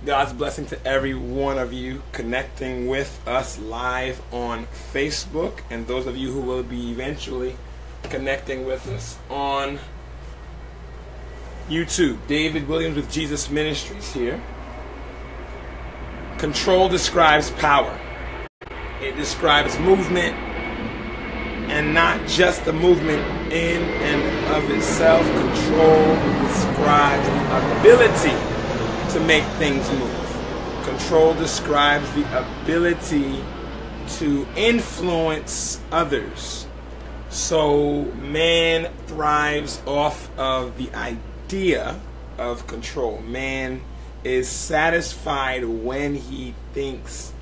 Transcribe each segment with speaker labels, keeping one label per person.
Speaker 1: God's blessing to every one of you connecting with us live on Facebook, and those of you who will be eventually connecting with us on YouTube. David Williams with Jesus Ministries here. Control describes power. It describes movement, and not just the movement in and of itself. Control describes the ability to make things move. Control describes the ability to influence others. So man thrives off of the idea of control. Man is satisfied when he thinks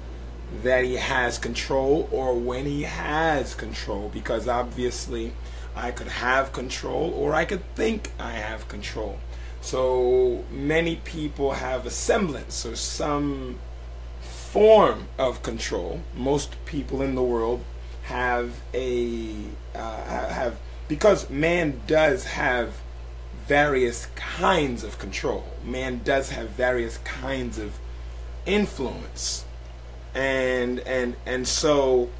Speaker 1: that he has control, or when he has control, because obviously I could have control or I could think I have control. So many people have a semblance or some form of control. Most people in the world have because man does have various kinds of control. Man does have various kinds of influence. And so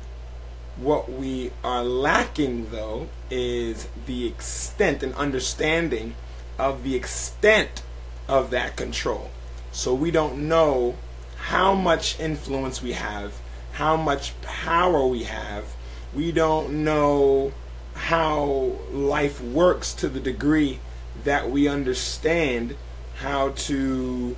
Speaker 1: what we are lacking, though, is the extent and understanding of the extent of that control. So we don't know how much influence we have, how much power we have. We don't know how life works to the degree that we understand how to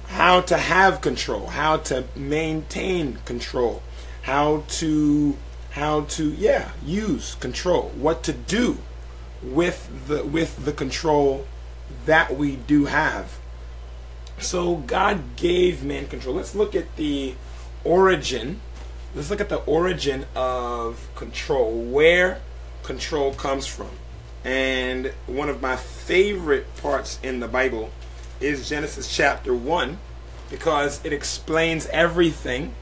Speaker 1: have control, how to maintain control, how to use control, what to do with the control that we do have. So God gave man control. Let's look at the origin. Let's look at the origin of control, where control comes from. And one of my favorite parts in the Bible is Genesis chapter 1, because it explains everything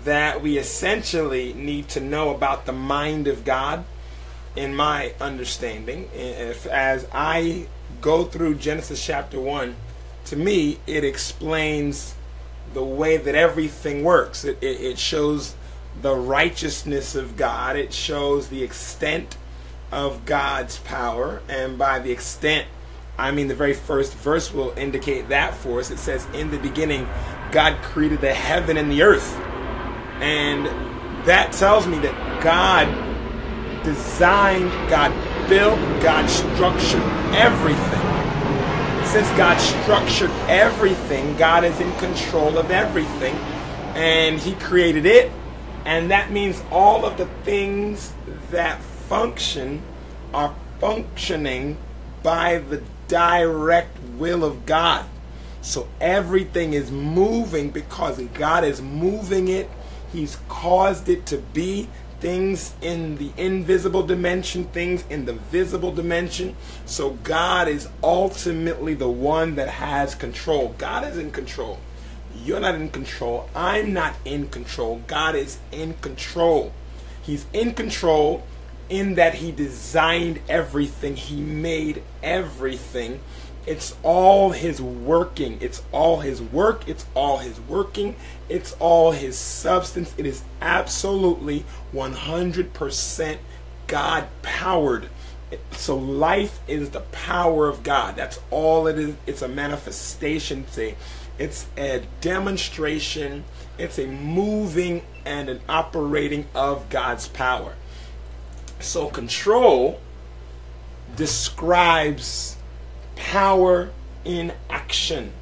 Speaker 1: that we essentially need to know about the mind of God, in my understanding. As I go through Genesis chapter 1, to me it explains the way that everything works. It shows the righteousness of God. It shows the extent of God's power, and by the extent, I mean the very first verse will indicate that for us. It says, in the beginning God created the heaven and the earth. And that tells me that God designed, God built, God structured everything. Since God structured everything, God is in control of everything, and He created it, and that means all of the things that function are functioning by the direct will of God. So everything is moving because God is moving it. He's caused it to be. Things in the invisible dimension, things in the visible dimension. So God is ultimately the one that has control. God is in control. You're not in control. I'm not in control. God is in control. He's in control in that He designed everything. He made everything. It's all His working. It's all His work. It's all His working. It's all His substance. It is absolutely 100% God powered. So life is the power of God. That's all it is. It's a manifestation. It's a demonstration. It's a moving and an operating of God's power. So control describes power in action.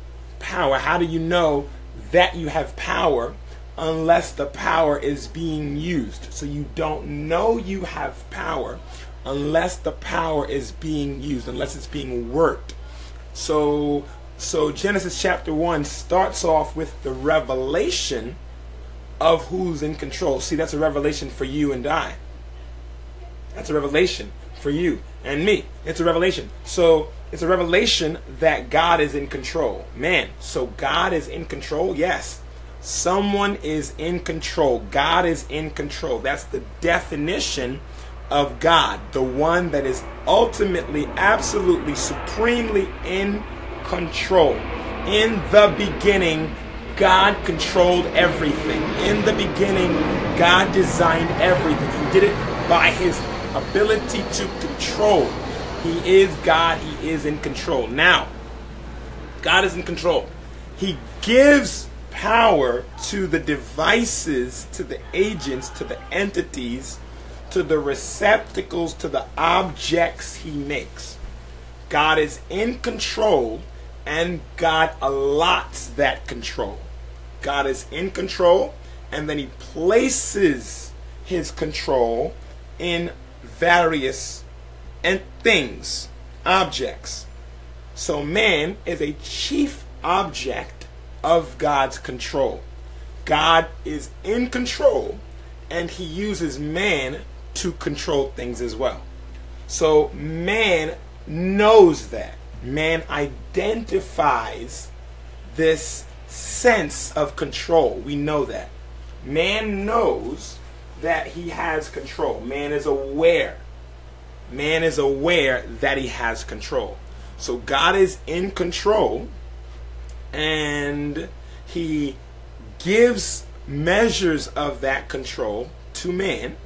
Speaker 1: Power. How do you know that you have power unless the power is being used? So you don't know you have power unless the power is being used, unless it's being worked. So Genesis chapter 1 starts off with the revelation of who's in control. See, that's a revelation for you and I. That's a revelation for you and me. It's a revelation. So it's a revelation that God is in control. Man, so God is in control? Yes. Someone is in control. God is in control. That's the definition of God. The one that is ultimately, absolutely, supremely in control. In the beginning, God controlled everything. In the beginning, God designed everything. He did it by his ability to control. He is God. He is in control. Now, God is in control. He gives power to the devices, to the agents, to the entities, to the receptacles, to the objects he makes. God is in control, and God allots that control. God is in control, and then he places his control in various things, objects. So man is a chief object of God's control. God is in control, and he uses man to control things as well. So man knows that. Man identifies this sense of control. We know that. Man knows that he has control. Man is aware. Man is aware that he has control. So God is in control, and he gives measures of that control to man.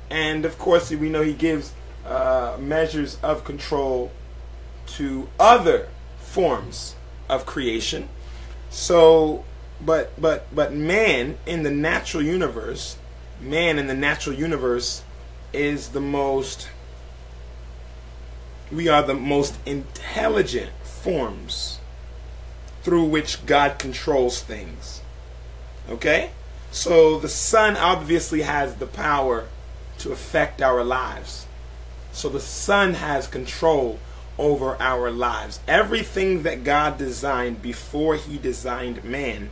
Speaker 1: And of course, we know he gives measures of control to other forms of creation. So, but man in the natural universe, is the most, we are the most intelligent forms through which God controls things. Okay? So the sun obviously has the power to affect our lives. So the sun has control over our lives. Everything that God designed before he designed man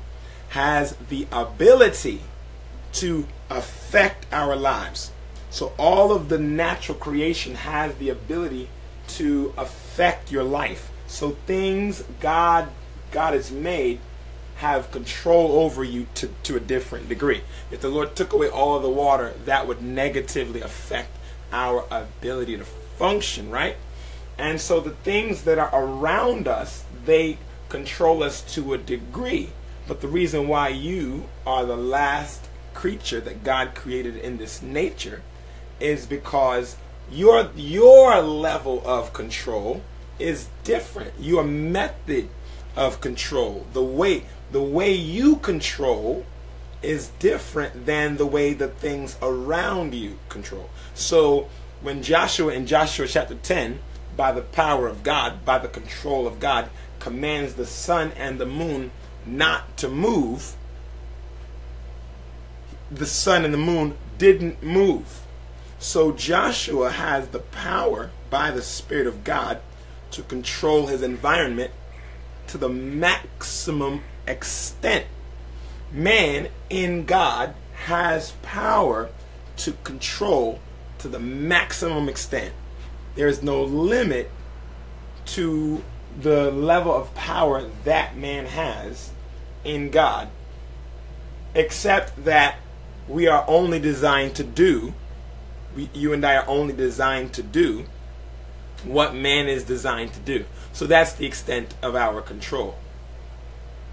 Speaker 1: has the ability to affect our lives. So all of the natural creation has the ability to affect your life. So things God has made have control over you to a different degree. If the Lord took away all of the water, that would negatively affect our ability to function, right? And so the things that are around us, they control us to a degree. But the reason why you are the last creature that God created in this nature is because your level of control is different. Your method of control, the way you control, is different than the way the things around you control. So when Joshua in Joshua chapter 10, by the power of God, by the control of God, commands the sun and the moon not to move, the sun and the moon didn't move. So Joshua has the power by the Spirit of God to control his environment to the maximum extent. Man in God has power to control to the maximum extent. There is no limit to the level of power that man has in God, except that we are only designed to do, you and I are only designed to do what man is designed to do. So that's the extent of our control.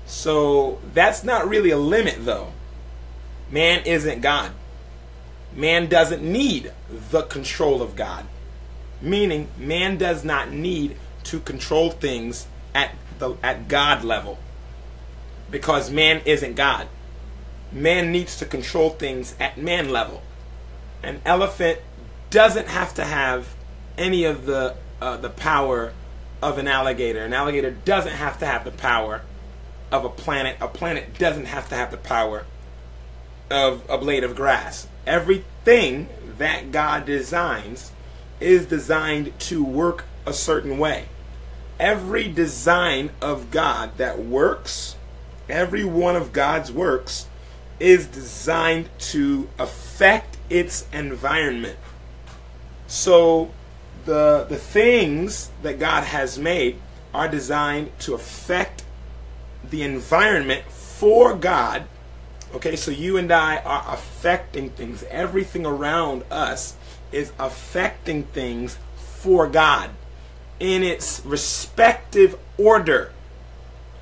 Speaker 1: So that's not really a limit, though. Man isn't God. Man doesn't need the control of God. Meaning, man does not need to control things at God level, because man isn't God. Man needs to control things at man level. An elephant doesn't have to have any of the power of an alligator. An alligator doesn't have to have the power of a planet. A planet doesn't have to have the power of a blade of grass. Everything that God designs is designed to work a certain way. Every design of God that works, every one of God's works, is designed to affect its environment. So the things that God has made are designed to affect the environment for God. Okay, so you and I are affecting things. Everything around us is affecting things for God in its respective order.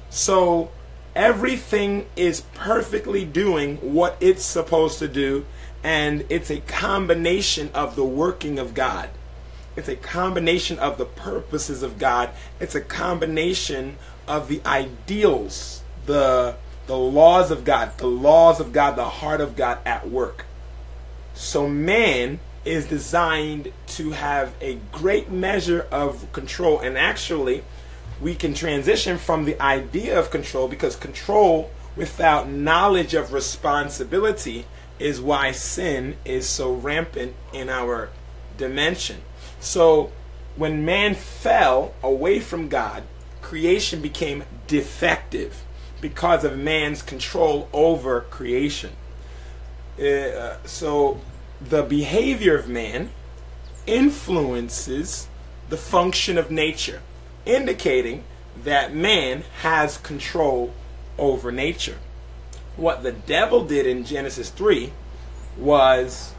Speaker 1: So everything is perfectly doing what it's supposed to do, and it's a combination of the working of God. It's a combination of the purposes of God. It's a combination of the ideals, the laws of God, the heart of God at work. So man is designed to have a great measure of control. And actually, we can transition from the idea of control, because control without knowledge of responsibility is why sin is so rampant in our dimension. So when man fell away from God, creation became defective because of man's control over creation. So the behavior of man influences the function of nature, indicating that man has control over nature. What the devil did in Genesis 3 was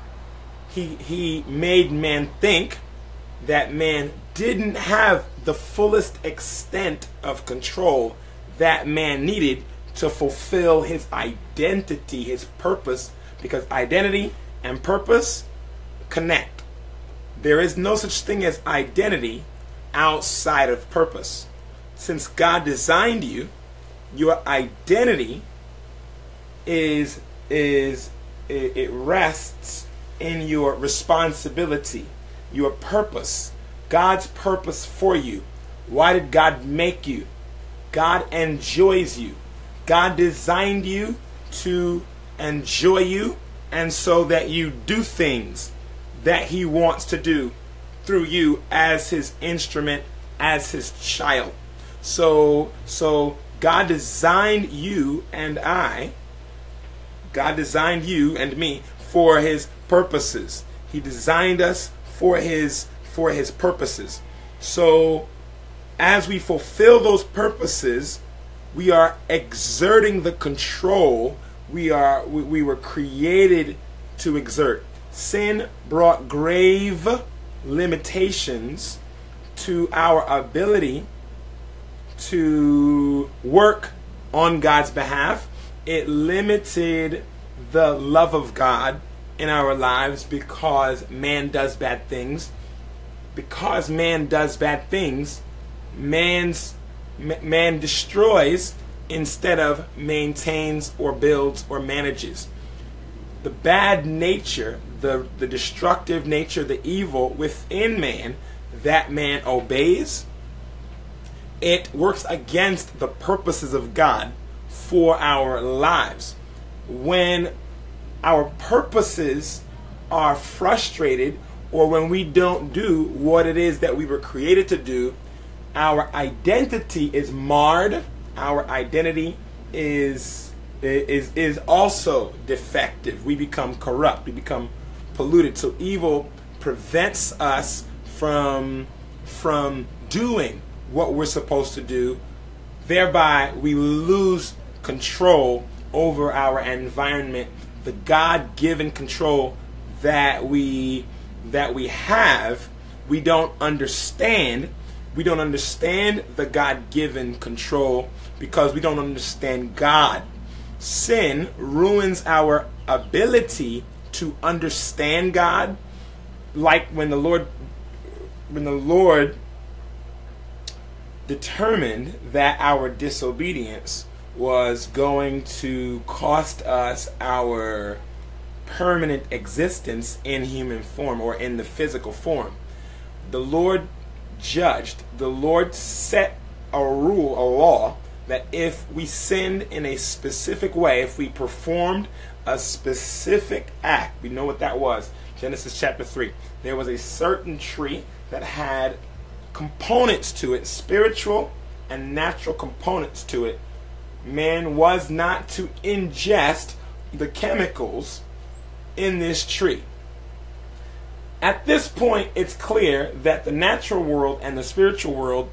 Speaker 1: he made man think that man didn't have the fullest extent of control that man needed to fulfill his identity, his purpose, because identity and purpose connect. There is no such thing as identity outside of purpose. Since God designed you, your identity it rests in your responsibility, your purpose, God's purpose for you. Why did God make you? God enjoys you. God designed you to enjoy you, and so that you do things that He wants to do through you as His instrument, as His child. So God designed you and I, God designed you and me for His purposes. He designed us for His purposes. So as we fulfill those purposes, we are exerting the control we were created to exert. Sin brought grave limitations to our ability to work on God's behalf. It limited the love of God in our lives because man does bad things. Because man does bad things, man destroys instead of maintains or builds or manages. The bad nature, the destructive nature, the evil within man, that man obeys, it works against the purposes of God for our lives. When our purposes are frustrated, or when we don't do what it is that we were created to do, our identity is marred. Our identity is also defective. We become corrupt. We become polluted. So evil prevents us from doing what we're supposed to do. Thereby, we lose control over our environment. The God-given control that we have, we don't understand. We don't understand the God-given control because we don't understand God. Sin ruins our ability to understand God. Like when the Lord determined that our disobedience was going to cost us our permanent existence in human form or in the physical form. The Lord judged, the Lord set a rule, a law, that if we sinned in a specific way, if we performed a specific act, we know what that was. Genesis chapter 3. There was a certain tree that had components to it, spiritual and natural components to it. Man was not to ingest the chemicals in this tree. At this point, it's clear that the natural world and the spiritual world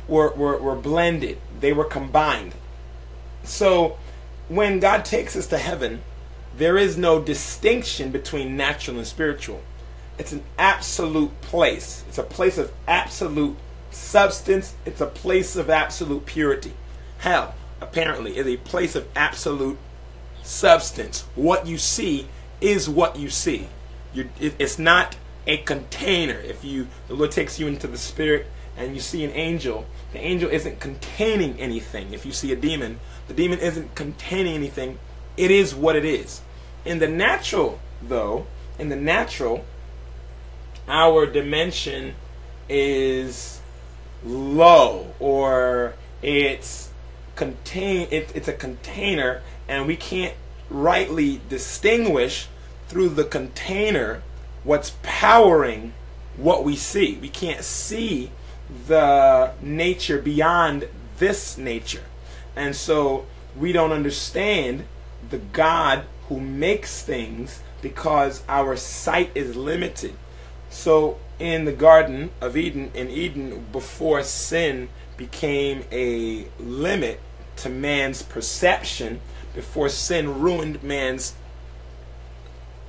Speaker 1: were blended. They were combined. So when God takes us to heaven, there is no distinction between natural and spiritual. It's an absolute place. It's a place of absolute substance, it's a place of absolute purity. Hell, apparently, is a place of absolute substance. What you see is what you see. It's not a container. If the Lord takes you into the spirit and you see an angel, the angel isn't containing anything. If you see a demon, the demon isn't containing anything. It is what it is. In the natural, though, our dimension is low, or it's a container, and we can't rightly distinguish through the container what's powering what we see. We can't see the nature beyond this nature. And so we don't understand the God who makes things because our sight is limited. So in the Garden of Eden, before sin became a limit to man's perception, before sin ruined man's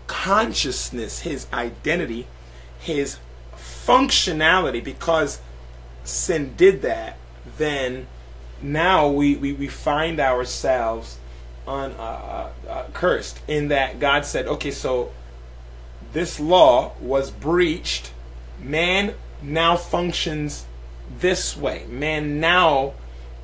Speaker 1: consciousness, his identity, his functionality, because sin did that, then now we find ourselves cursed, in that God said, okay, so this law was breached. Man now functions this way. Man now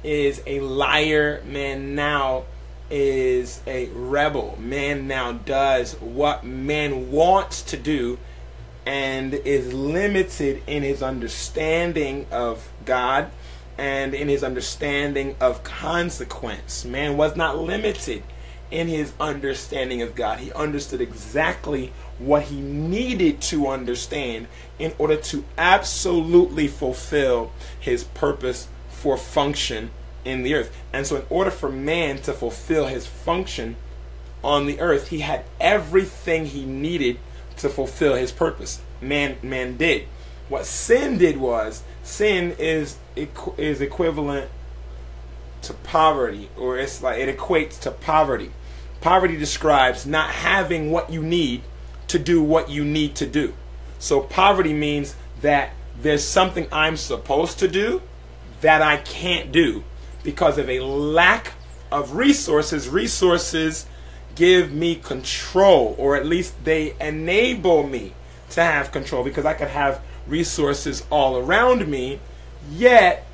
Speaker 1: is a liar. Man now is a rebel. Man now does what man wants to do and is limited in his understanding of God and in his understanding of consequence. Man was not limited in his understanding of God. He understood exactly what he needed to understand in order to absolutely fulfill his purpose for function in the earth. And so in order for man to fulfill his function on the earth, he had everything he needed to fulfill his purpose. Man did. What sin did was, sin is equivalent to poverty, or it's like it equates to poverty. Poverty describes not having what you need to do what you need to do. So poverty means that there's something I'm supposed to do that I can't do because of a lack of resources. Resources give me control, or at least they enable me to have control, because I could have resources all around me, yet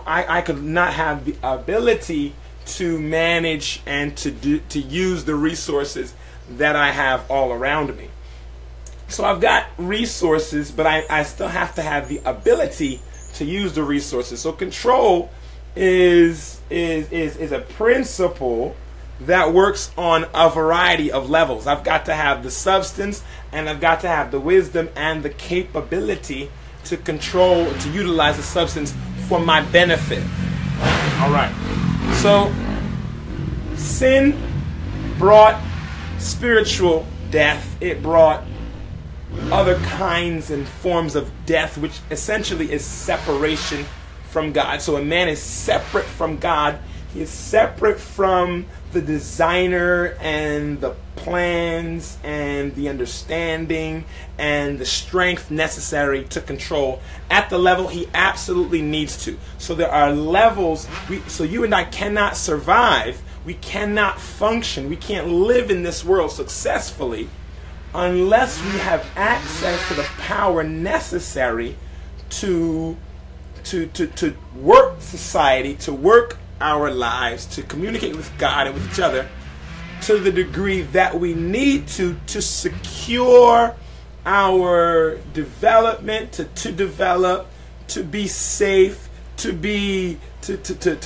Speaker 1: I could not have the ability to manage and to use the resources that I have all around me. So I've got resources, but I still have to have the ability to use the resources. So control is a principle that works on a variety of levels. I've got to have the substance, and I've got to have the wisdom and the capability to control, to utilize the substance for my benefit. All right. So sin brought spiritual death. It brought other kinds and forms of death, which essentially is separation from God. So a man is separate from God. He is separate from the designer and the plans and the understanding and the strength necessary to control at the level he absolutely needs to. So there are levels. So you and I cannot survive. We cannot function. We can't live in this world successfully unless we have access to the power necessary to work society, to work our lives, to communicate with God and with each other to the degree that we need to secure our development, to develop, to be safe, to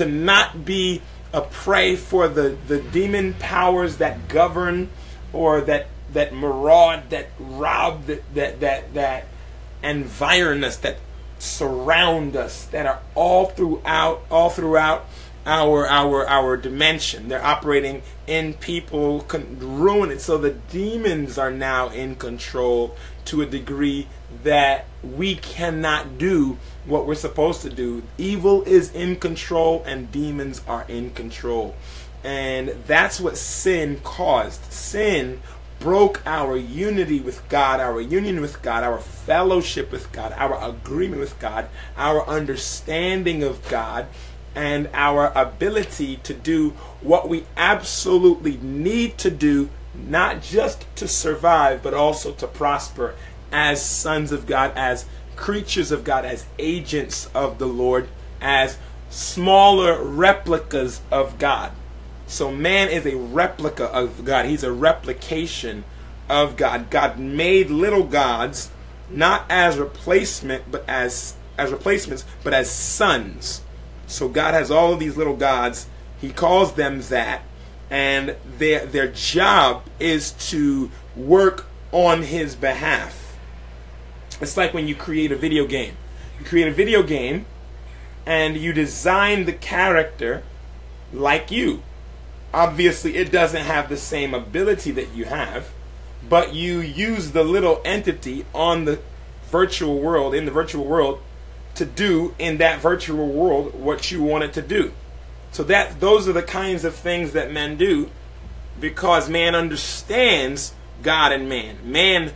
Speaker 1: not be a prey for the demon powers that govern, or that maraud, that rob, that environ us, that surround us, that are all throughout our dimension. They're operating in people, ruin it. So the demons are now in control to a degree that we cannot do what we're supposed to do. Evil is in control and demons are in control. And that's what sin caused. Sin broke our unity with God, our union with God, our fellowship with God, our agreement with God, our understanding of God, and our ability to do what we absolutely need to do, not just to survive, but also to prosper as sons of God, as creatures of God, as agents of the Lord, as smaller replicas of God. So man is a replica of God. He's a replication of God. God made little gods not as replacements, but as sons. So God has all of these little gods. He calls them that, and their job is to work on his behalf. It's like when you create a video game. You create a video game and you design the character like you. Obviously, it doesn't have the same ability that you have, but you use the little entity on the virtual world, in the virtual world, to do in that virtual world what you want it to do. So those are the kinds of things that men do, because man understands God and man. Man,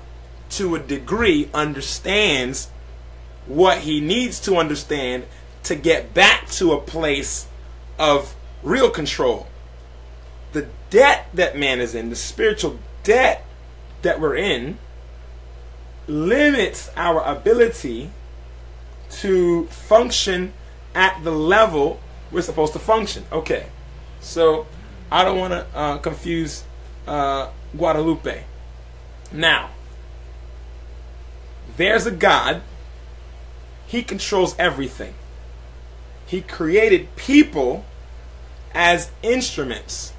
Speaker 1: to a degree, understands what he needs to understand to get back to a place of real control. The debt that man is in, the spiritual debt that we're in, limits our ability to function at the level we're supposed to function. Okay, so I don't want to confuse Guadalupe. Now, there's a God. He controls everything. He created people as instruments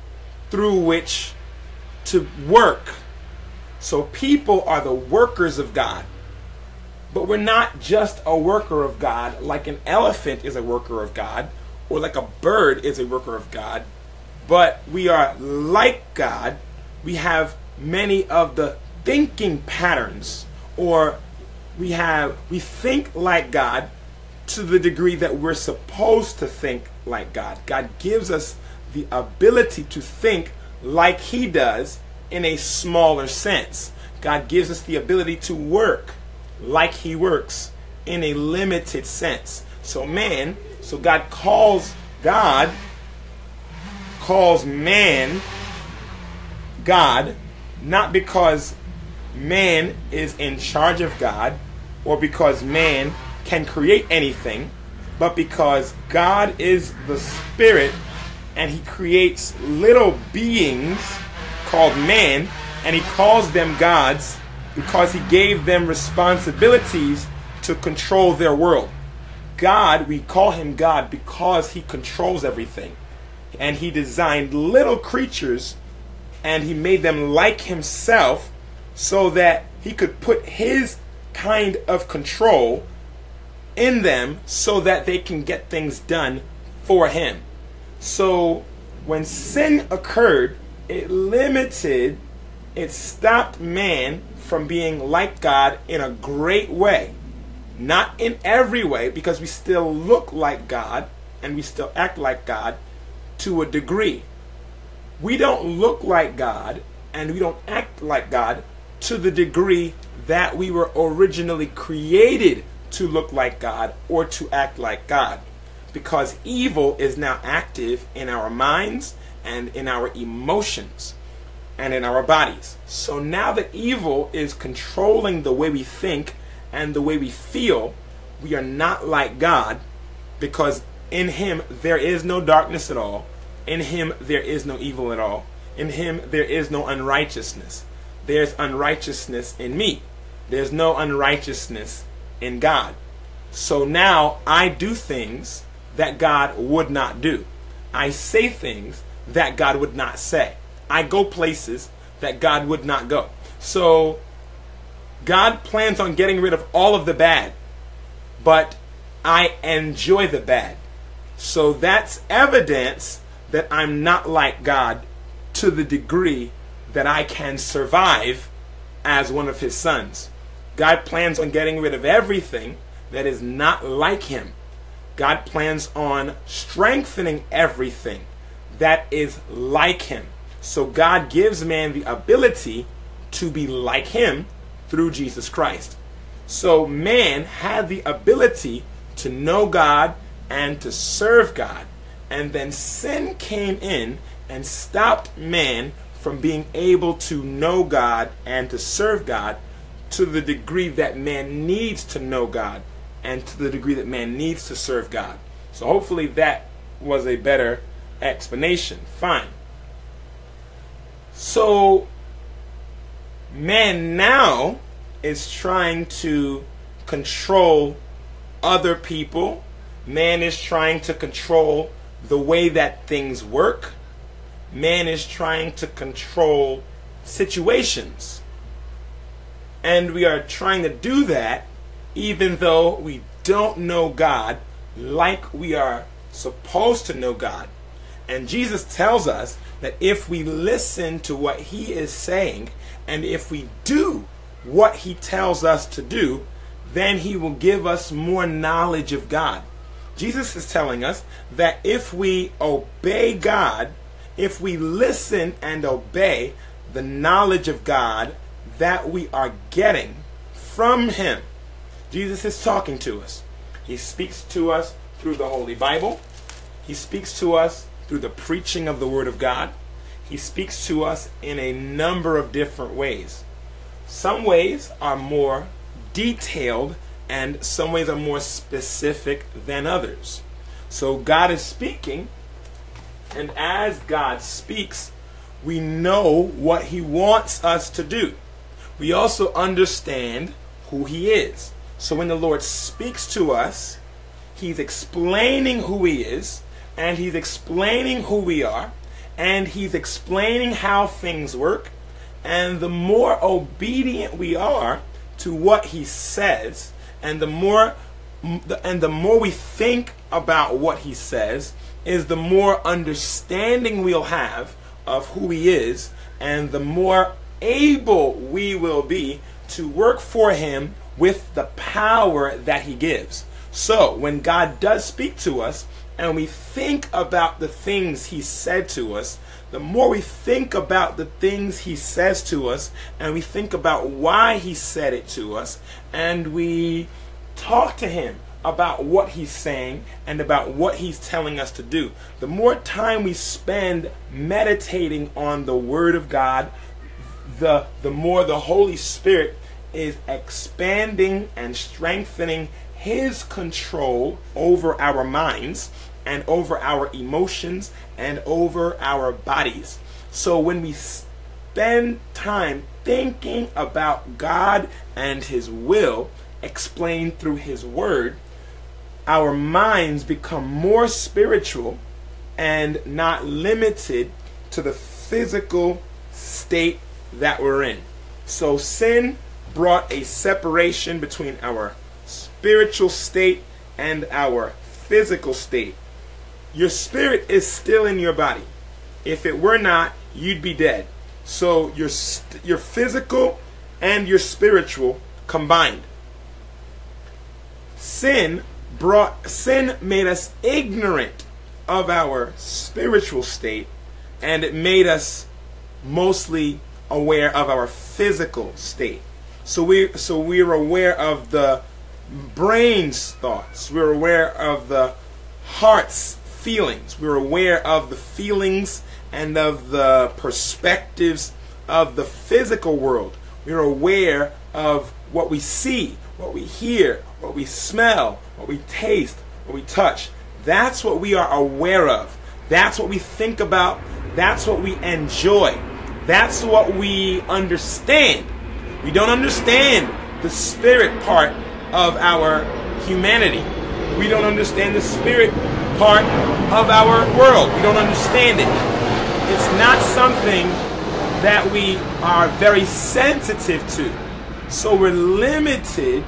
Speaker 1: through which to work. So people are the workers of God. But we're not just a worker of God like an elephant is a worker of God, or like a bird is a worker of God. But we are like God. We have many of the thinking patterns, or we think like God to the degree that we're supposed to think like God. God gives us the ability to think like he does in a smaller sense. God gives us the ability to work like he works in a limited sense. So God calls man God, not because man is in charge of God or because man can create anything, but because God is the Spirit and he creates little beings called man, and he calls them gods because he gave them responsibilities to control their world. God, we call him God because he controls everything. And he designed little creatures and he made them like himself so that he could put his kind of control in them so that they can get things done for him. So when sin occurred, it stopped man from being like God in a great way. Not in every way, because we still look like God and we still act like God to a degree. We don't look like God and we don't act like God to the degree that we were originally created to look like God or to act like God. Because evil is now active in our minds and in our emotions and in our bodies. So now that evil is controlling the way we think and the way we feel, we are not like God, because in him there is no darkness at all. In him there is no evil at all. In him there is no unrighteousness. There's unrighteousness in me. There's no unrighteousness in God. So now I do things that God would not do. I say things that God would not say. I go places that God would not go. So God plans on getting rid of all of the bad, but I enjoy the bad. So that's evidence that I'm not like God to the degree that I can survive as one of his sons. God plans on getting rid of everything that is not like him. God plans on strengthening everything that is like him. So God gives man the ability to be like him through Jesus Christ. So man had the ability to know God and to serve God. And then sin came in and stopped man from being able to know God and to serve God to the degree that man needs to know God and to the degree that man needs to serve God. So hopefully that was a better explanation. Fine. So man now is trying to control other people. Man is trying to control the way that things work. Man is trying to control situations. And we are trying to do that even though we don't know God like we are supposed to know God. And Jesus tells us that if we listen to what he is saying and if we do what he tells us to do, then he will give us more knowledge of God. Jesus is telling us that if we obey God, if we listen and obey the knowledge of God that we are getting from him, Jesus is talking to us. He speaks to us through the Holy Bible. He speaks to us through the preaching of the Word of God. He speaks to us in a number of different ways. Some ways are more detailed and some ways are more specific than others. So God is speaking, and as God speaks, we know what he wants us to do. We also understand who he is. So when the Lord speaks to us, he's explaining who he is, and he's explaining who we are, and he's explaining how things work. And the more obedient we are to what he says, and the more we think about what he says, is the more understanding we'll have of who he is, and the more able we will be to work for him with the power that he gives. So when God does speak to us and we think about the things he said to us, the more we think about the things he says to us, and we think about why he said it to us, and we talk to him about what he's saying and about what he's telling us to do, the more time we spend meditating on the Word of God, the more the Holy Spirit is expanding and strengthening his control over our minds and over our emotions and over our bodies. So when we spend time thinking about God and his will explained through his word, our minds become more spiritual and not limited to the physical state that we're in. So sin brought a separation between our spiritual state and our physical state. Your spirit is still in your body. If it were not, you'd be dead. So your physical and your spiritual combined. Sin made us ignorant of our spiritual state, and it made us mostly aware of our physical state. So we're aware of the brain's thoughts. We're aware of the heart's feelings. We're aware of the feelings and of the perspectives of the physical world. We're aware of what we see, what we hear, what we smell, what we taste, what we touch. That's what we are aware of. That's what we think about. That's what we enjoy. That's what we understand. We don't understand the spirit part of our humanity. We don't understand the spirit part of our world. We don't understand it. It's not something that we are very sensitive to. So we're limited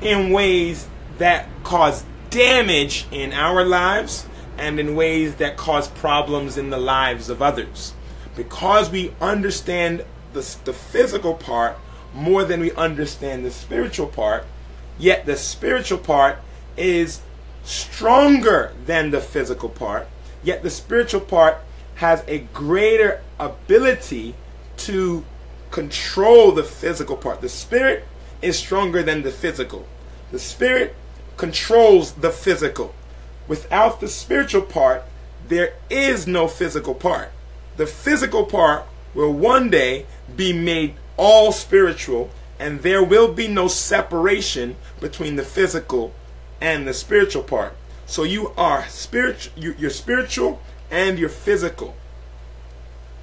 Speaker 1: in ways that cause damage in our lives and in ways that cause problems in the lives of others. Because we understand the physical part more than we understand the spiritual part, yet the spiritual part is stronger than the physical part, yet the spiritual part has a greater ability to control the physical part. The spirit is stronger than the physical. The spirit controls the physical. Without the spiritual part, there is no physical part. The physical part will one day be made all spiritual, and there will be no separation between the physical and the spiritual part. So you are spiritual, you're spiritual and you're physical.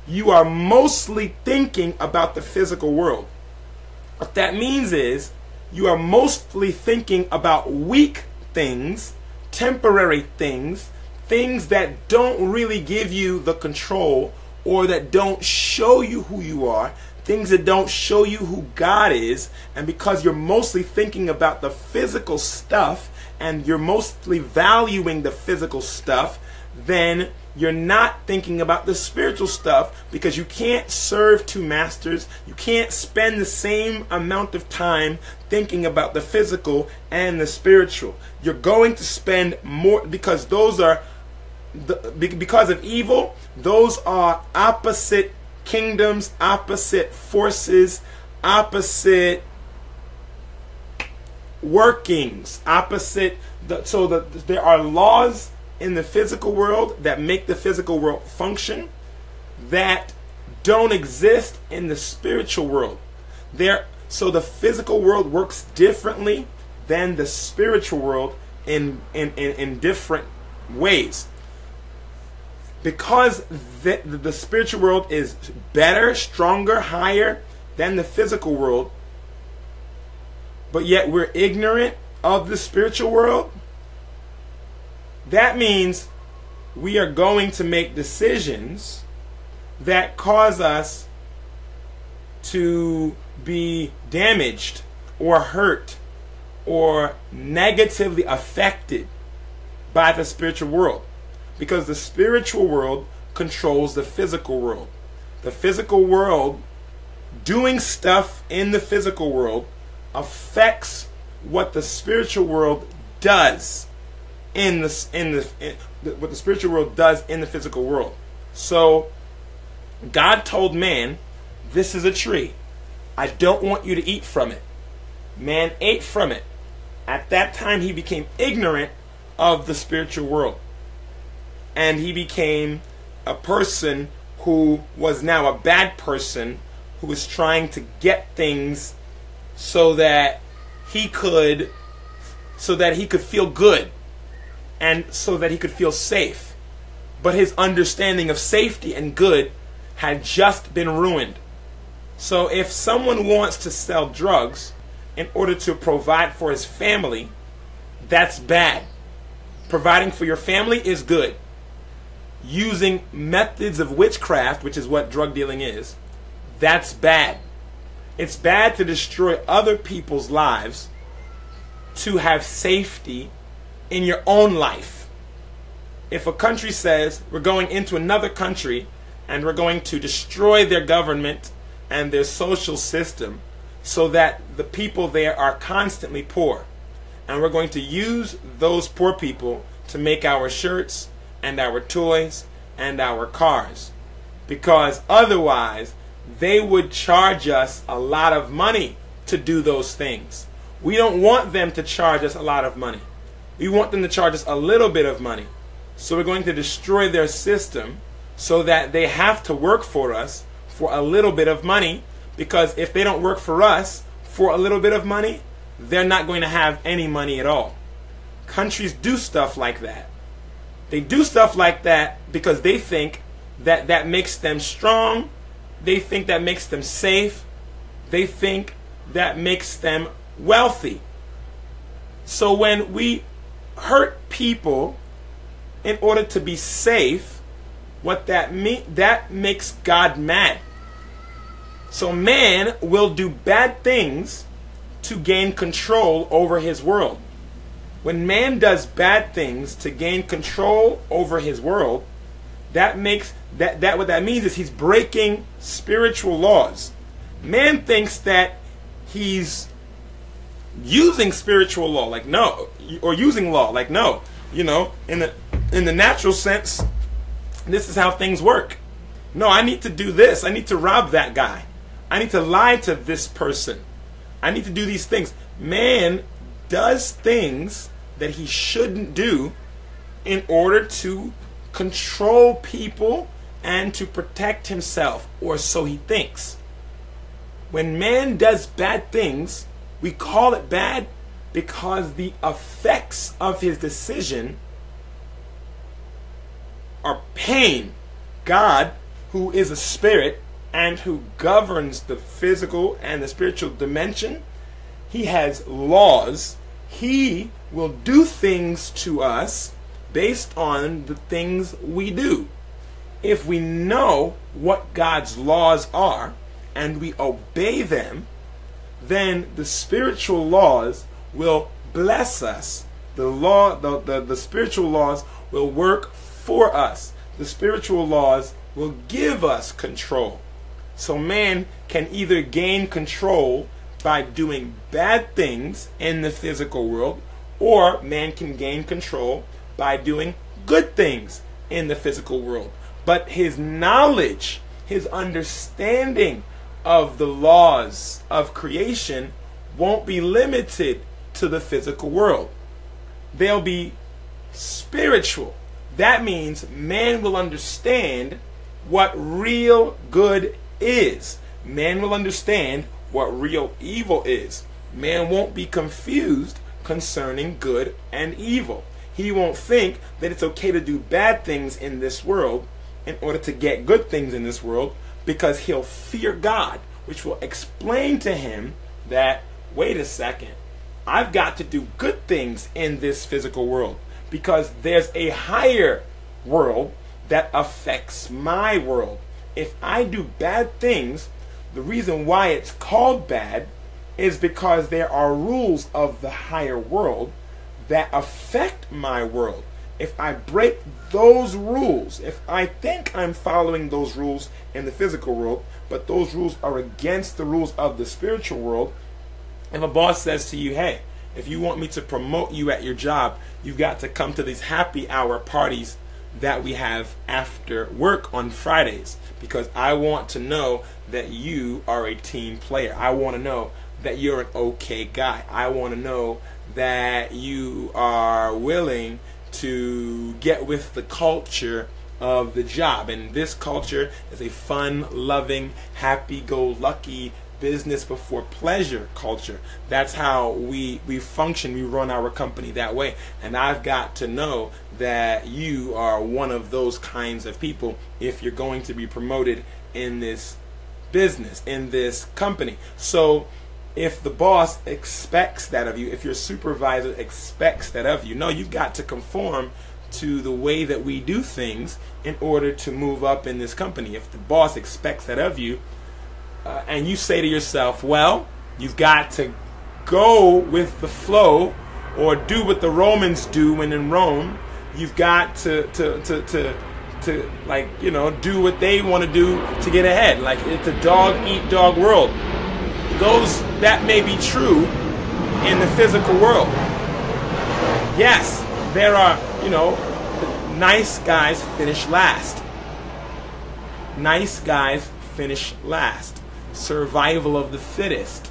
Speaker 1: You are mostly thinking about the physical world. What that means is you are mostly thinking about weak things, temporary things, things that don't really give you the control, or that don't show you who you are, things that don't show you who God is. And because you're mostly thinking about the physical stuff, and you're mostly valuing the physical stuff, then you're not thinking about the spiritual stuff, because you can't serve two masters. You can't spend the same amount of time thinking about the physical and the spiritual. You're going to spend more, because those are because of evil. Those are opposite kingdoms, opposite forces, opposite workings, opposite. There are laws in the physical world that make the physical world function that don't exist in the spiritual world. So the physical world works differently than the spiritual world in different ways. Because the spiritual world is better, stronger, higher than the physical world, but yet we're ignorant of the spiritual world, that means we are going to make decisions that cause us to be damaged or hurt or negatively affected by the spiritual world. Because the spiritual world controls the physical world. The physical world, doing stuff in the physical world, affects what the spiritual world does what the spiritual world does in the physical world. So God told man, this is a tree. I don't want you to eat from it. Man ate from it. At that time he became ignorant of the spiritual world. And he became a person who was now a bad person, who was trying to get things so that he could feel good, and so that he could feel safe. But his understanding of safety and good had just been ruined. So if someone wants to sell drugs in order to provide for his family, that's bad. Providing for your family is good. Using methods of witchcraft, which is what drug dealing is, that's bad. It's bad to destroy other people's lives to have safety in your own life. If a country says we're going into another country and we're going to destroy their government and their social system so that the people there are constantly poor, and we're going to use those poor people to make our shirts and our toys and our cars, because otherwise they would charge us a lot of money to do those things. We don't want them to charge us a lot of money. We want them to charge us a little bit of money. So we're going to destroy their system so that they have to work for us for a little bit of money, because if they don't work for us for a little bit of money, they're not going to have any money at all. Countries do stuff like that. They do stuff like that because they think that that makes them strong. They think that makes them safe. They think that makes them wealthy. So when we hurt people in order to be safe, what that makes God mad. So man will do bad things to gain control over his world. When man does bad things to gain control over his world, what that means is he's breaking spiritual laws. Man thinks that he's using spiritual law, like no, or using law, like no, in the natural sense, this is how things work. No, I need to do this. I need to rob that guy. I need to lie to this person. I need to do these things. Man does things that he shouldn't do in order to control people and to protect himself, or so he thinks. When man does bad things, we call it bad because the effects of his decision are pain. God, who is a spirit and who governs the physical and the spiritual dimension, he has laws. He will do things to us based on the things we do. If we know what God's laws are and we obey them, then the spiritual laws will bless us. The spiritual laws will work for us. The spiritual laws will give us control. So man can either gain control by doing bad things in the physical world, or man can gain control by doing good things in the physical world. But his knowledge, his understanding of the laws of creation won't be limited to the physical world. They'll be spiritual. That means man will understand what real good is. Man will understand what real evil is. Man won't be confused concerning good and evil. He won't think that it's okay to do bad things in this world in order to get good things in this world, because he'll fear God, which will explain to him that, wait a second, I've got to do good things in this physical world because there's a higher world that affects my world. If I do bad things, the reason why it's called bad is because there are rules of the higher world that affect my world. If I break those rules, if I think I'm following those rules in the physical world, but those rules are against the rules of the spiritual world, if a boss says to you, hey, if you want me to promote you at your job, you've got to come to these happy hour parties that we have after work on Fridays, because I want to know that you are a team player. I want to know that you're an okay guy. I want to know that you are willing to get with the culture of the job. And this culture is a fun, loving, happy-go-lucky, business before pleasure culture. That's how we function. We run our company that way. And I've got to know that you are one of those kinds of people if you're going to be promoted in this business, in this company. So if the boss expects that of you, if your supervisor expects that of you, no, you've got to conform to the way that we do things in order to move up in this company. If the boss expects that of you, and you say to yourself, well, you've got to go with the flow, or do what the Romans do when in Rome. You've got to like, you know, do what they want to do to get ahead. Like, it's a dog-eat-dog world. That may be true in the physical world. Yes, there are, you know, nice guys finish last. Nice guys finish last. Survival of the fittest.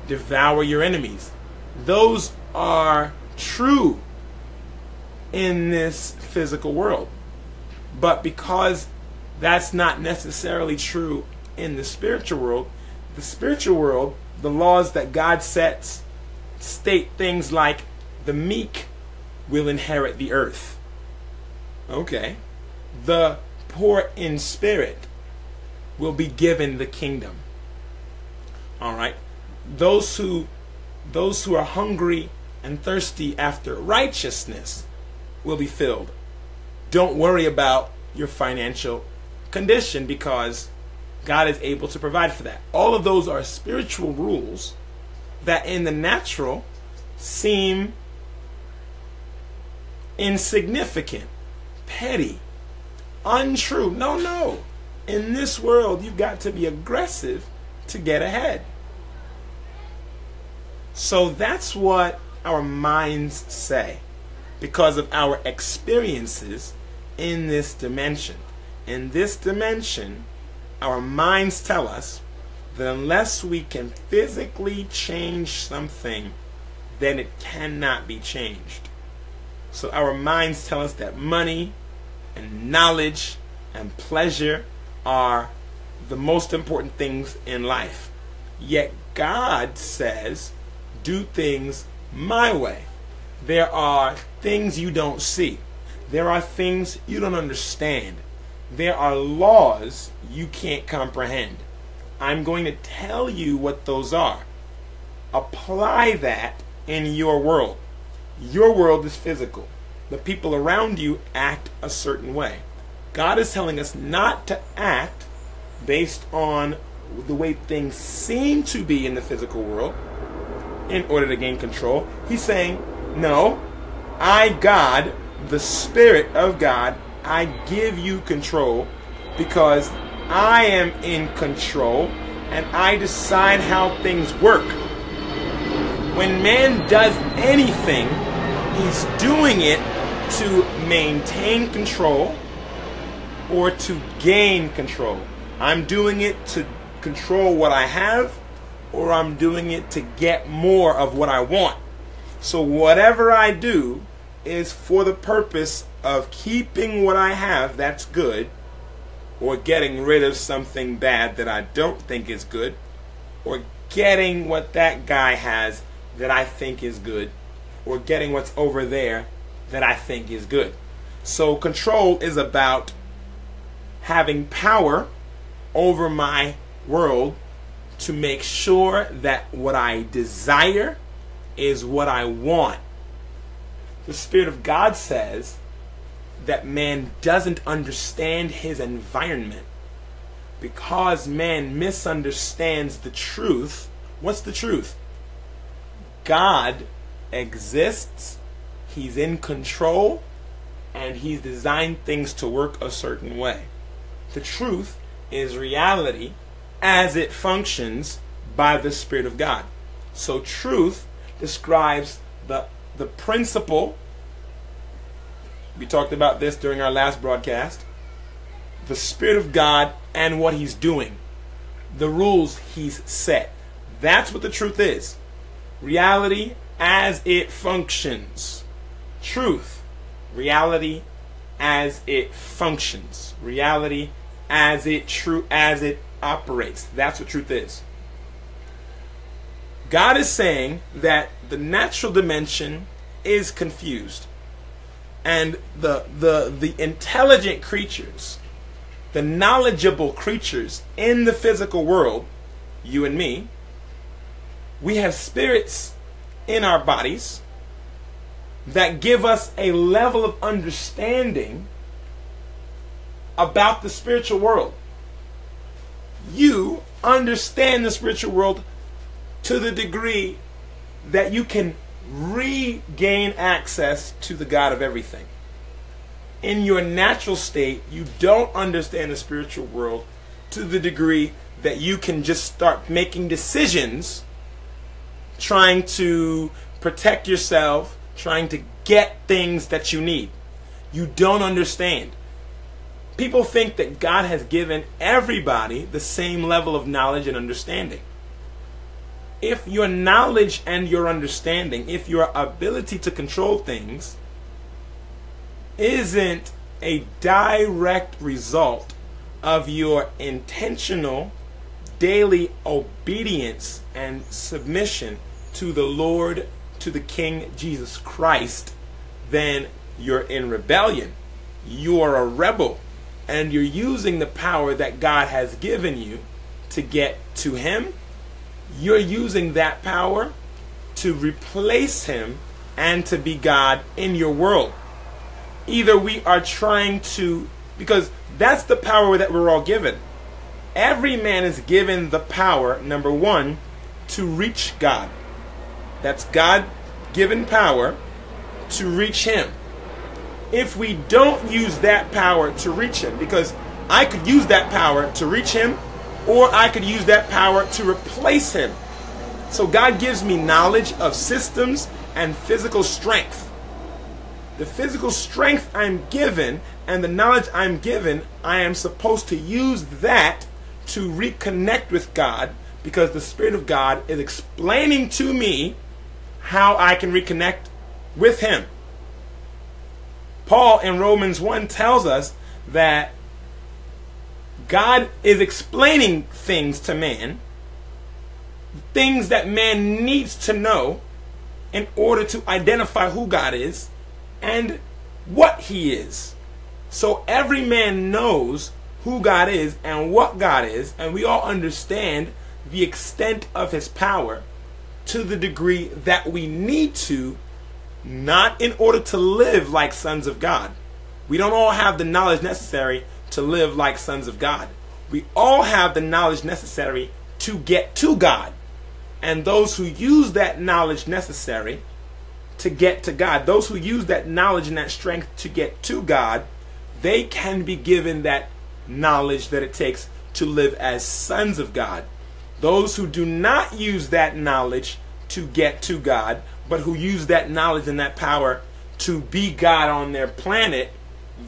Speaker 1: Devour your enemies. Those are true in this physical world. But because that's not necessarily true in the spiritual world, the laws that God sets state things like the meek will inherit the earth. Okay. The poor in spirit will be given the kingdom. All right. Those who are hungry and thirsty after righteousness will be filled. Don't worry about your financial condition, because God is able to provide for that. All of those are spiritual rules that in the natural seem insignificant, petty, untrue. No. In this world, you've got to be aggressive to get ahead. So that's what our minds say, because of our experiences in this dimension. In this dimension, our minds tell us that unless we can physically change something, then it cannot be changed. So our minds tell us that money and knowledge and pleasure are the most important things in life. Yet God says, do things my way. There are things you don't see. There are things you don't understand. There are laws you can't comprehend. I'm going to tell you what those are. Apply that in your world. Your world is physical. The people around you act a certain way. God is telling us not to act based on the way things seem to be in the physical world in order to gain control. He's saying, no, I, God, the Spirit of God, I give you control because I am in control and I decide how things work. When man does anything, he's doing it to maintain control or to gain control. I'm doing it to control what I have, or I'm doing it to get more of what I want. So whatever I do is for the purpose of keeping what I have that's good, or getting rid of something bad that I don't think is good, or getting what that guy has that I think is good, or getting what's over there that I think is good. So control is about having power over my world to make sure that what I desire is what I want. The Spirit of God says that man doesn't understand his environment because man misunderstands the truth. What's the truth? God exists, he's in control, and he's designed things to work a certain way. The truth is reality as it functions by the Spirit of God. So truth describes the principle. We talked about this during our last broadcast. The Spirit of God and what he's doing. The rules he's set. That's what the truth is. Reality as it functions. Truth. Reality as it functions. Reality as it operates. That's what truth is. God is saying that the natural dimension is confused. And the intelligent creatures, the knowledgeable creatures in the physical world, you and me, we have spirits in our bodies that give us a level of understanding about the spiritual world. You understand the spiritual world to the degree that you can regain access to the God of everything. In your natural state, you don't understand the spiritual world to the degree that you can just start making decisions, trying to protect yourself, trying to get things that you need. You don't understand. People think that God has given everybody the same level of knowledge and understanding. If your knowledge and your understanding, if your ability to control things isn't a direct result of your intentional daily obedience and submission to the Lord, to the King Jesus Christ, then you're in rebellion. You are a rebel, and you're using the power that God has given you to get to him. You're using that power to replace him and to be God in your world. Either we are trying to, because that's the power that we're all given. Every man is given the power, number one, to reach God. That's God-given power to reach him. If we don't use that power to reach him, because I could use that power to reach him, or I could use that power to replace him. So God gives me knowledge of systems and physical strength. The physical strength I'm given and the knowledge I'm given, I am supposed to use that to reconnect with God because the Spirit of God is explaining to me how I can reconnect with Him. Paul in Romans 1 tells us that God is explaining things to man, things that man needs to know in order to identify who God is and what He is. So every man knows who God is and what God is, and we all understand the extent of His power to the degree that we need to, not in order to live like sons of God. We don't all have the knowledge necessary to live like sons of God. We all have the knowledge necessary to get to God. And those who use that knowledge necessary to get to God, those who use that knowledge and that strength to get to God, they can be given that knowledge that it takes to live as sons of God. Those who do not use that knowledge to get to God, but who use that knowledge and that power to be God on their planet,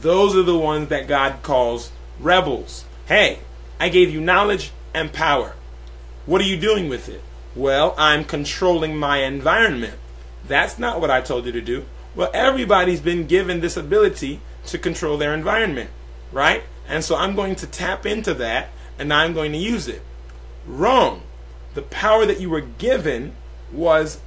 Speaker 1: those are the ones that God calls rebels. Hey, I gave you knowledge and power. What are you doing with it? Well, I'm controlling my environment. That's not what I told you to do. Well, everybody's been given this ability to control their environment, right? And so I'm going to tap into that and I'm going to use it. Wrong. The power that you were given was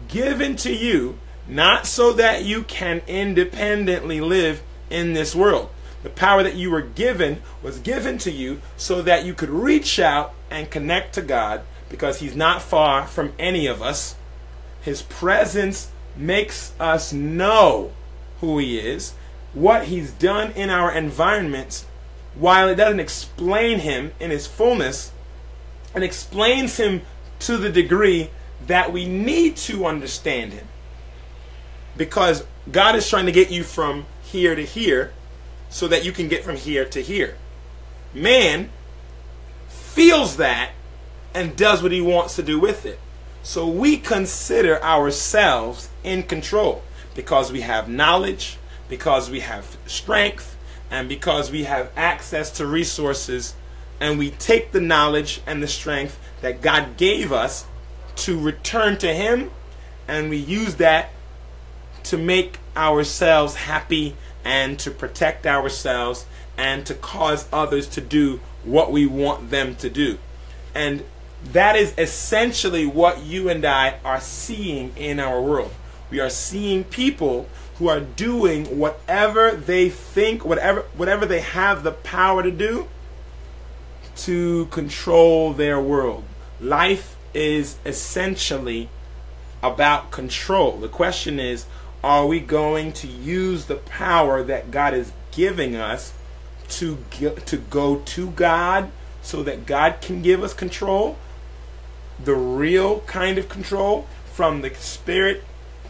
Speaker 1: given to you not so that you can independently live in this world. The power that you were given was given to you so that you could reach out and connect to God, because He's not far from any of us. His presence makes us know who He is, what He's done in our environments. While it doesn't explain Him in His fullness, it explains Him to the degree that we need to understand Him. Because God is trying to get you from here to here so that you can get from here to here. Man feels that and does what he wants to do with it. So we consider ourselves in control because we have knowledge, because we have strength, and because we have access to resources, and we take the knowledge and the strength that God gave us to return to Him, and we use that to make ourselves happy and to protect ourselves and to cause others to do what we want them to do. And that is essentially what you and I are seeing in our world. We are seeing people who are doing whatever they think, whatever they have the power to do to control their world. Life is essentially about control. The question is, are we going to use the power that God is giving us to go to God so that God can give us control? The real kind of control, from the spirit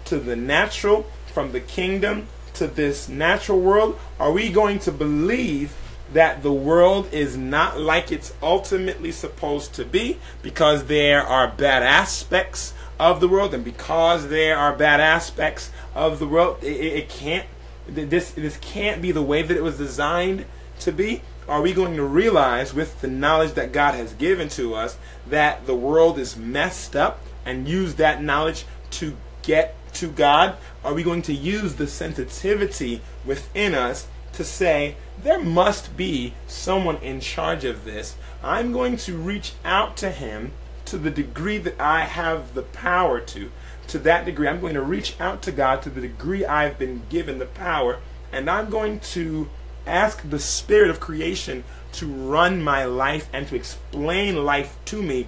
Speaker 1: to the natural, from the kingdom to this natural world? Are we going to believe that the world is not like it's ultimately supposed to be because there are bad aspects of the world, and because there are bad aspects of the world, this can't be the way that it was designed to be? Are we going to realize, with the knowledge that God has given to us, that the world is messed up and use that knowledge to get to God? Are we going to use the sensitivity within us to say, there must be someone in charge of this? I'm going to reach out to Him to the degree that I have the power to. To that degree, I'm going to reach out to God to the degree I've been given the power, and I'm going to ask the Spirit of creation to run my life and to explain life to me,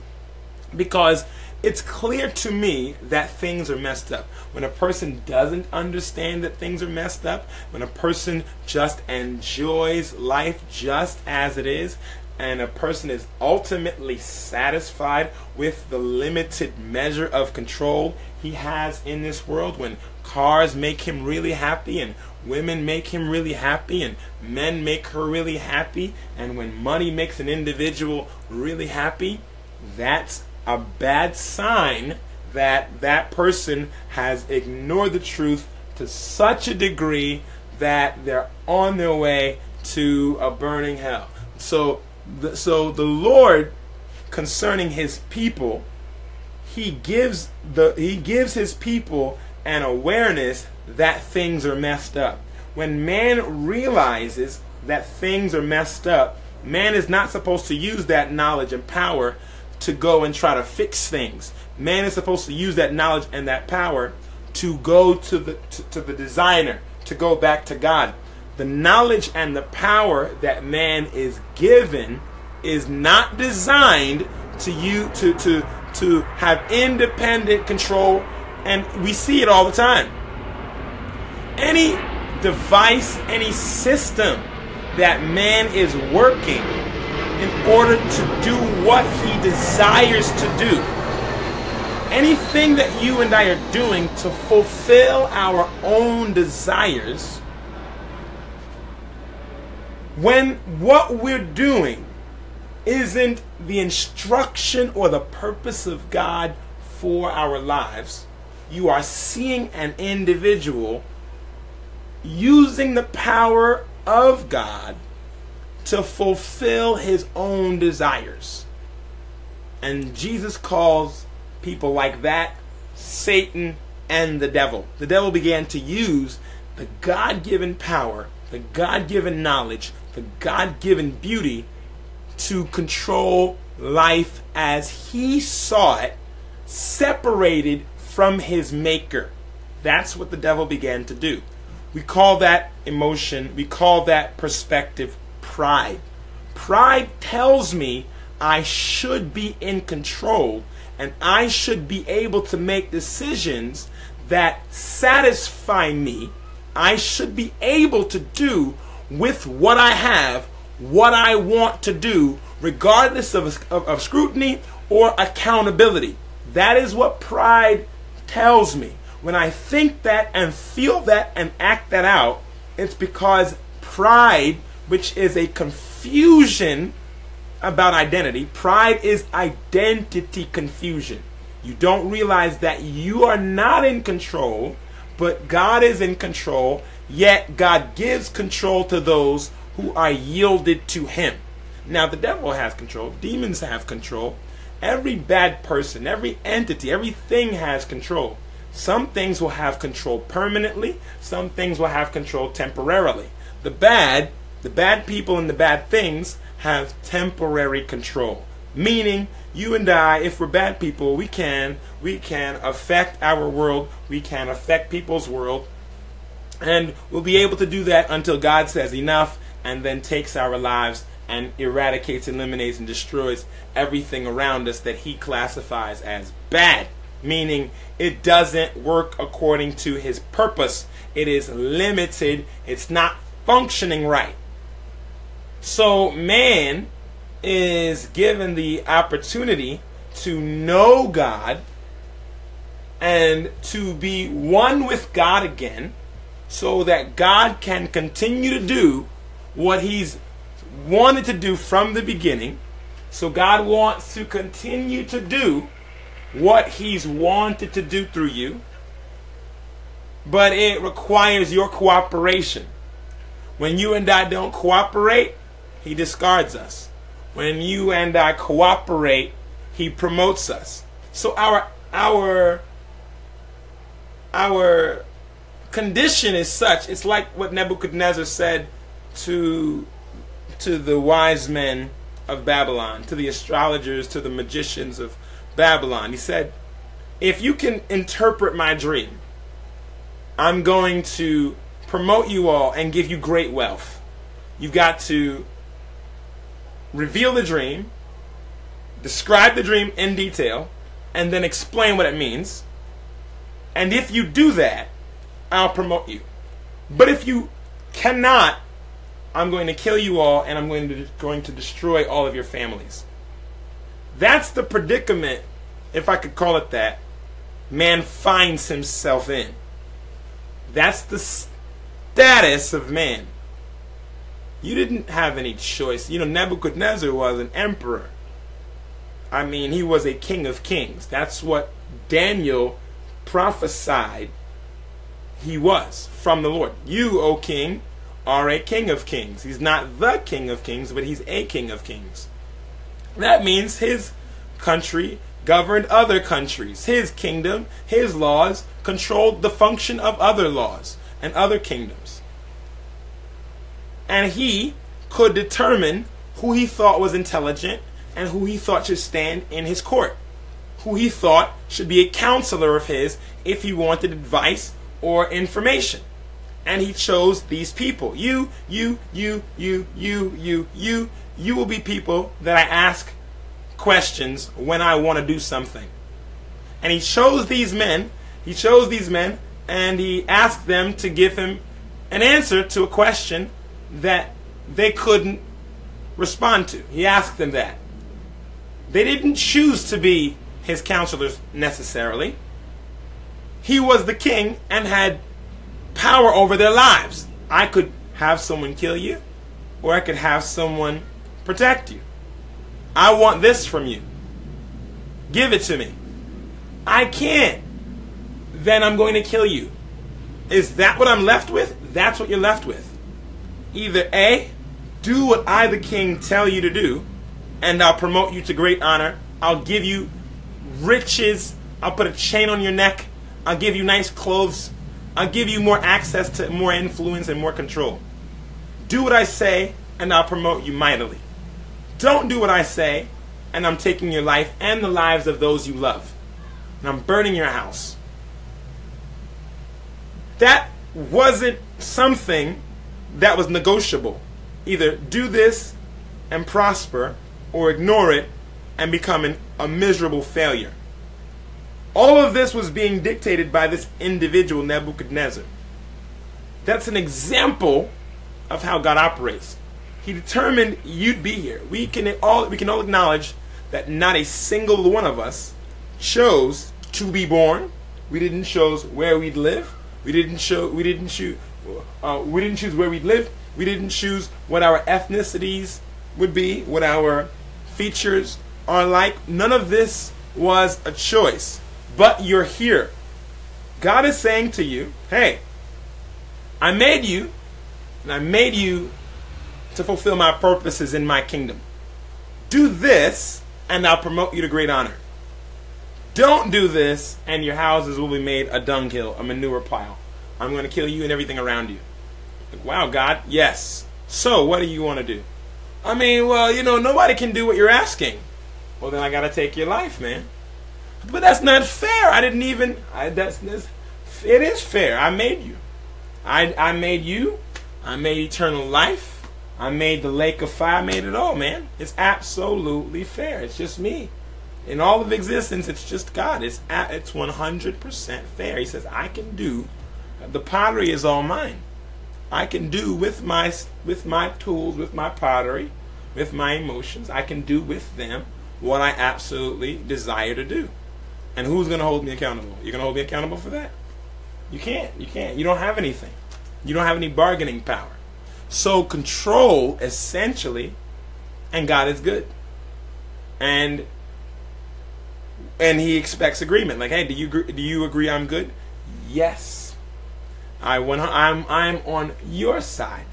Speaker 1: because it's clear to me that things are messed up. When a person doesn't understand that things are messed up, when a person just enjoys life just as it is, and a person is ultimately satisfied with the limited measure of control he has in this world, when cars make him really happy, and women make him really happy, and men make her really happy, and when money makes an individual really happy, that's a bad sign that that person has ignored the truth to such a degree that they're on their way to a burning hell. So the Lord concerning his people, he gives his people an awareness that things are messed up. When man realizes that things are messed up, man is not supposed to use that knowledge and power to go and try to fix things. Man is supposed to use that knowledge and that power to go to the designer, to go back to God. The knowledge and the power that man is given is not designed to have independent control, and we see it all the time. Any device, any system that man is working in order to do what he desires to do, anything that you and I are doing to fulfill our own desires, when what we're doing isn't the instruction or the purpose of God for our lives, you are seeing an individual using the power of God to fulfill his own desires. And Jesus calls people like that Satan and the devil. The devil began to use the God-given power, the God-given knowledge, the God-given beauty to control life as he saw it, separated from his maker. That's what the devil began to do. We call that emotion, we call that perspective pride. Pride tells me I should be in control and I should be able to make decisions that satisfy me. I should be able to do with what I have what I want to do, regardless of scrutiny or accountability. That is what pride tells me. When I think that and feel that and act that out, it's because pride, which is a confusion about identity, pride is identity confusion. You don't realize that you are not in control, but God is in control, yet God gives control to those who are yielded to him. Now, the devil has control. Demons have control. Every bad person, every entity, everything has control. Some things will have control permanently. Some things will have control temporarily. The bad people and the bad things have temporary control. Meaning, you and I, if we're bad people, we can affect our world. We can affect people's world. And we'll be able to do that until God says enough, and then takes our lives and eradicates, eliminates, and destroys everything around us that he classifies as bad. Meaning, it doesn't work according to his purpose. It is limited. It's not functioning right. So man is given the opportunity to know God and to be one with God again, so that God can continue to do what he's wanted to do from the beginning. So God wants to continue to do what he's wanted to do through you, but it requires your cooperation. When you and I don't cooperate, he discards us. When you and I cooperate, he promotes us. So our condition is such. It's like what Nebuchadnezzar said to the wise men of Babylon, to the astrologers, to the magicians of Babylon. He said, if you can interpret my dream, I'm going to promote you all and give you great wealth. You've got to reveal the dream, describe the dream in detail, and then explain what it means. And if you do that, I'll promote you. But if you cannot, I'm going to kill you all, and I'm going to destroy all of your families. That's the predicament, if I could call it that, man finds himself in. That's the status of man. You didn't have any choice. You know, Nebuchadnezzar was an emperor. I mean, he was a king of kings. That's what Daniel prophesied he was from the Lord. You, O king, are a king of kings. He's not the king of kings, but he's a king of kings. That means his country governed other countries. His kingdom, his laws, controlled the function of other laws and other kingdoms. And he could determine who he thought was intelligent and who he thought should stand in his court, who he thought should be a counselor of his if he wanted advice or information. And he chose these people. You will be people that I ask questions when I want to do something. And he chose these men, and he asked them to give him an answer to a question that they couldn't respond to. He asked them that. They didn't choose to be his counselors necessarily. He was the king and had power over their lives. I could have someone kill you, or I could have someone protect you. I want this from you. Give it to me. I can't. Then I'm going to kill you. Is that what I'm left with? That's what you're left with. Either A, do what I, the king, tell you to do, and I'll promote you to great honor. I'll give you riches. I'll put a chain on your neck. I'll give you nice clothes. I'll give you more access to more influence and more control. Do what I say, and I'll promote you mightily. Don't do what I say, and I'm taking your life and the lives of those you love. And I'm burning your house. That wasn't something that was negotiable. Either do this and prosper, or ignore it and become a miserable failure. All of this was being dictated by this individual, Nebuchadnezzar. That's an example of how God operates. He determined you'd be here. We can all acknowledge that not a single one of us chose to be born. We didn't choose where we'd live. We didn't choose where we'd live. We didn't choose what our ethnicities would be, what our features are like. None of this was a choice. But you're here. God is saying to you, hey, I made you, and I made you to fulfill my purposes in my kingdom. Do this, and I'll promote you to great honor. Don't do this, and your houses will be made a dunghill, a manure pile. I'm going to kill you and everything around you. Like, wow, God, yes. So, what do you want to do? I mean, well, nobody can do what you're asking. Well, then I got to take your life, man. But that's not fair. It is fair. I made you. I made you. I made eternal life. I made the lake of fire. I made it all, man. It's absolutely fair. It's just me. In all of existence, it's just God. It's 100% fair. He says, I can do. The pottery is all mine. I can do with my tools, with my pottery, with my emotions. I can do with them what I absolutely desire to do. And who's going to hold me accountable? You're going to hold me accountable for that? You can't. You don't have anything. You don't have any bargaining power. So control, essentially, and God is good. And he expects agreement. Like, hey, do you agree I'm good? Yes. I'm on your side.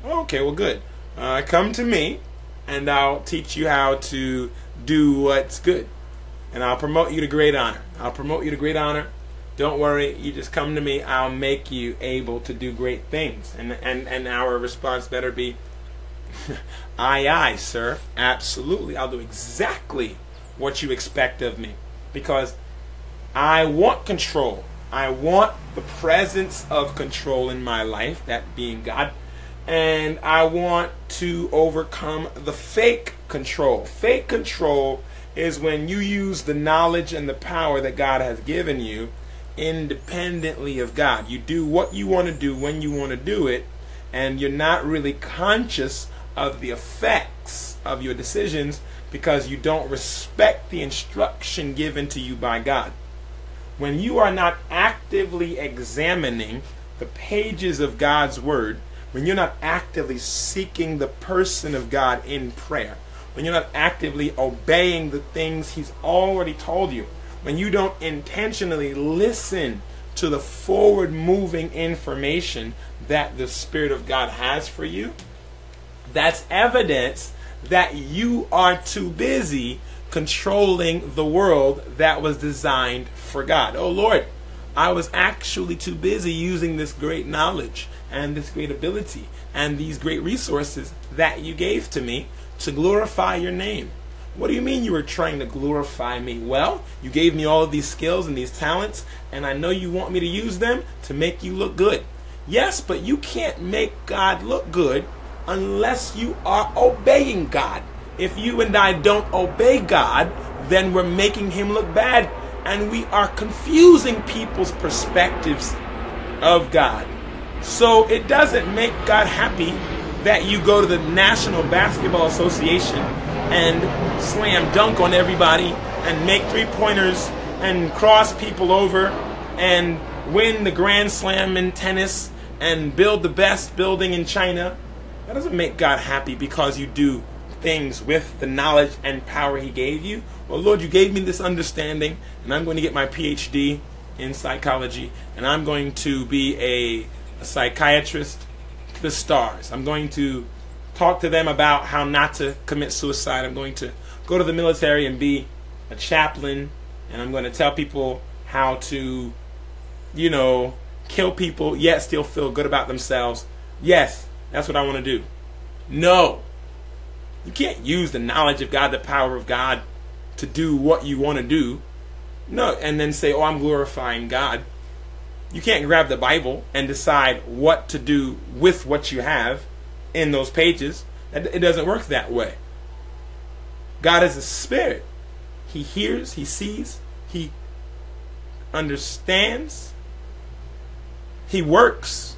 Speaker 1: Okay, well, good. Come to me, and I'll teach you how to do what's good. And I'll promote you to great honor. I'll promote you to great honor. Don't worry. You just come to me. I'll make you able to do great things. And our response better be, aye, sir. Absolutely. I'll do exactly what you expect of me. Because I want control. I want the presence of control in my life, that being God. And I want to overcome the fake control. Fake control is when you use the knowledge and the power that God has given you independently of God. You do what you want to do when you want to do it, and you're not really conscious of the effects of your decisions because you don't respect the instruction given to you by God. When you are not actively examining the pages of God's Word, when you're not actively seeking the person of God in prayer, when you're not actively obeying the things He's already told you, when you don't intentionally listen to the forward-moving information that the Spirit of God has for you, that's evidence that you are too busy controlling the world that was designed for God. Oh Lord, I was actually too busy using this great knowledge and this great ability and these great resources that you gave to me to glorify your name. What do you mean you were trying to glorify me? Well, you gave me all of these skills and these talents, and I know you want me to use them to make you look good. Yes, but you can't make God look good unless you are obeying God. If you and I don't obey God, then we're making him look bad, and we are confusing people's perspectives of God. So it doesn't make God happy that you go to the National Basketball Association and slam dunk on everybody and make three-pointers and cross people over and win the Grand Slam in tennis and build the best building in China. That doesn't make God happy because you do things with the knowledge and power he gave you. Well, Lord, you gave me this understanding, and I'm going to get my PhD in psychology, and I'm going to be a psychiatrist to the stars. I'm going to talk to them about how not to commit suicide. I'm going to go to the military and be a chaplain, and I'm going to tell people how to, kill people, yet still feel good about themselves. Yes, that's what I want to do. No. You can't use the knowledge of God, the power of God, to do what you want to do. No, and then say, oh, I'm glorifying God. You can't grab the Bible and decide what to do with what you have in those pages. It doesn't work that way. God is a spirit. He hears, he sees, he understands, he works,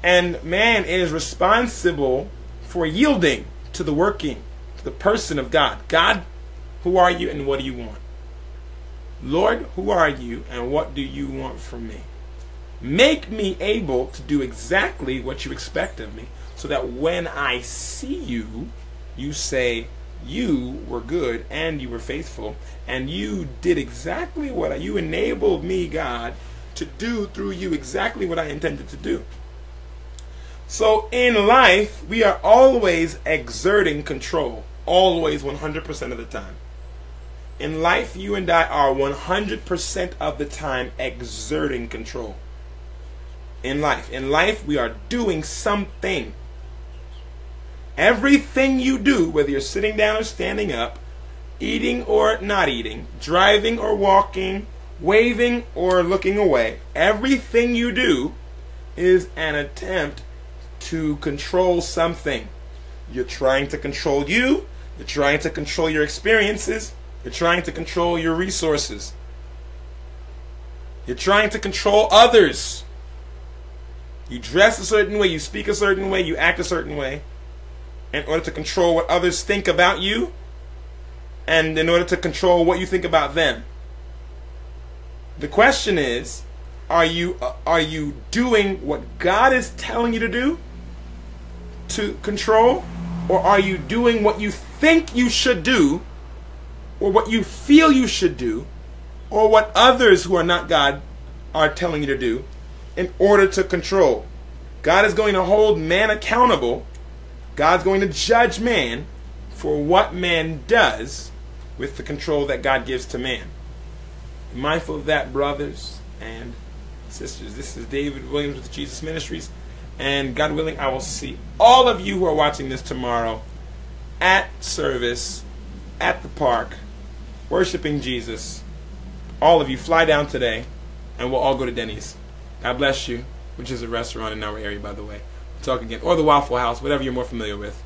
Speaker 1: and man is responsible for yielding to the working, to the person of God. God, who are you and what do you want? Lord, who are you and what do you want from me? Make me able to do exactly what you expect of me, so that when I see you, you say, you were good and you were faithful, and you did exactly what you enabled me, God, to do through you exactly what I intended to do. So in life, we are always exerting control, always 100% of the time. In life, you and I are 100% of the time exerting control. In life, we are doing something. Everything you do, whether you're sitting down or standing up, eating or not eating, driving or walking, waving or looking away, everything you do is an attempt to control something. You're trying to control you, you're trying to control your experiences, you're trying to control your resources. You're trying to control others. You dress a certain way, you speak a certain way, you act a certain way in order to control what others think about you and in order to control what you think about them. The question is, are you doing what God is telling you to do to control, or are you doing what you think you should do, or what you feel you should do, or what others who are not God are telling you to do in order to control? God is going to hold man accountable. God's going to judge man for what man does with the control that God gives to man. Be mindful of that, brothers and sisters. This is David Williams with Jesus Ministries, and God willing, I will see all of you who are watching this tomorrow at service, at the park, worshiping Jesus. All of you fly down today, and we'll all go to Denny's. God bless you, which is a restaurant in our area, by the way. We'll talk again. Or the Waffle House, whatever you're more familiar with.